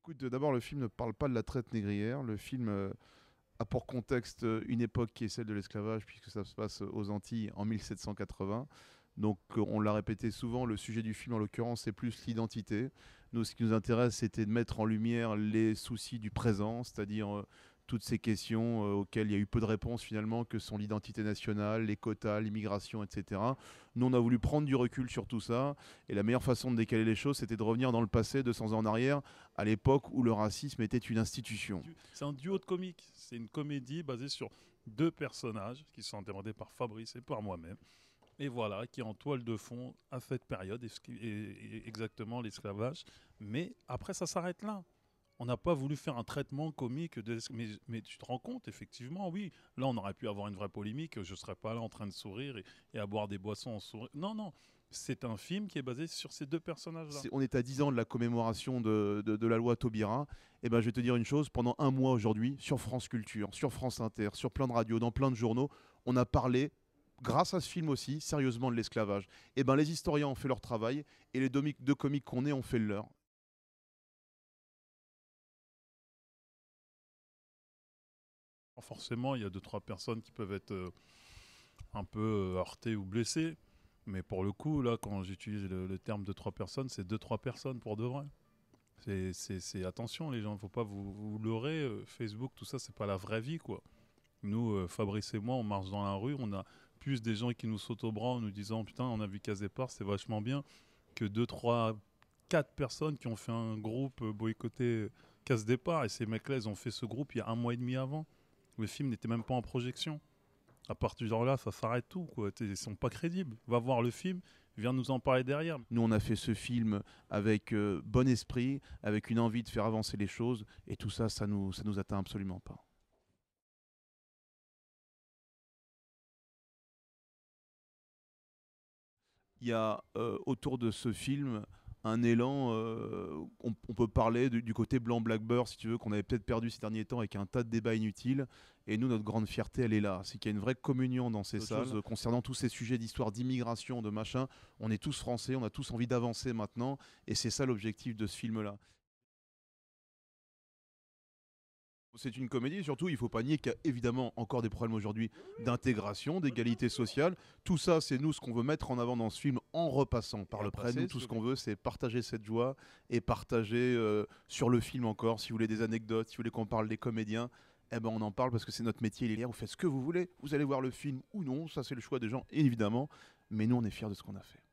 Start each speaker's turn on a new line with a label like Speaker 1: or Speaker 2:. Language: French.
Speaker 1: Écoute, d'abord, le film ne parle pas de la traite négrière. Le film a pour contexte une époque qui est celle de l'esclavage, puisque ça se passe aux Antilles en 1780. Donc, on l'a répété souvent, le sujet du film, en l'occurrence, c'est plus l'identité. Nous, ce qui nous intéresse, c'était de mettre en lumière les soucis du présent, c'est-à-dire toutes ces questions auxquelles il y a eu peu de réponses finalement, que sont l'identité nationale, les quotas, l'immigration, etc. Nous, on a voulu prendre du recul sur tout ça, et la meilleure façon de décaler les choses, c'était de revenir dans le passé, 200 ans en arrière, à l'époque où le racisme était une institution.
Speaker 2: C'est un duo de comiques. C'est une comédie basée sur deux personnages qui sont interprétés par Fabrice et par moi-même. Et voilà, qui en toile de fond à cette période, exactement l'esclavage. Mais après, ça s'arrête là. On n'a pas voulu faire un traitement comique mais tu te rends compte, effectivement, oui. Là, on aurait pu avoir une vraie polémique. Je ne serais pas là en train de sourire et à boire des boissons en sourire. Non, non. C'est un film qui est basé sur ces deux personnages-là.
Speaker 1: On est à 10 ans de la commémoration de la loi Taubira. Et ben, je vais te dire une chose, pendant un mois aujourd'hui, sur France Culture, sur France Inter, sur plein de radios, dans plein de journaux, on a parlé, grâce à ce film aussi, sérieusement de l'esclavage. Et ben, les historiens ont fait leur travail et les deux comiques qu'on est ont fait le leur.
Speaker 2: Forcément, il y a deux, trois personnes qui peuvent être un peu heurtées ou blessées. Mais pour le coup, là, quand j'utilise le terme de trois personnes, c'est deux, trois personnes pour de vrai. Attention, les gens, il ne faut pas vous leurrer. Facebook, tout ça, c'est pas la vraie vie, quoi. Nous, Fabrice et moi, on marche dans la rue, on a plus des gens qui nous sautent au bras en nous disant putain, on a vu Casse Départ, c'est vachement bien, que deux, trois, quatre personnes qui ont fait un groupe boycotté Casse Départ. Et ces mecs-là, ils ont fait ce groupe il y a un mois et demi avant. Le film n'était même pas en projection. À partir de là, ça s'arrête tout, quoi. Ils sont pas crédibles. Va voir le film, viens nous en parler derrière.
Speaker 1: Nous, on a fait ce film avec bon esprit, avec une envie de faire avancer les choses, et tout ça, ça nous atteint absolument pas. Il y a autour de ce film un élan, on peut parler du côté blanc Blackbird, si tu veux, qu'on avait peut-être perdu ces derniers temps avec un tas de débats inutiles. Et nous, notre grande fierté, elle est là. C'est qu'il y a une vraie communion dans ces salles. Concernant tous ces sujets d'histoire, d'immigration, de machin, on est tous français, on a tous envie d'avancer maintenant. Et c'est ça l'objectif de ce film-là. C'est une comédie, surtout, il ne faut pas nier qu'il y a évidemment encore des problèmes aujourd'hui d'intégration, d'égalité sociale. Tout ça, c'est nous ce qu'on veut mettre en avant dans ce film en repassant par le passé. Nous, tout ce qu'on veut, c'est partager cette joie et partager sur le film encore. Si vous voulez des anecdotes, si vous voulez qu'on parle des comédiens, eh ben on en parle parce que c'est notre métier, il est là, vous faites ce que vous voulez. Vous allez voir le film ou non, ça c'est le choix des gens, évidemment. Mais nous, on est fiers de ce qu'on a fait.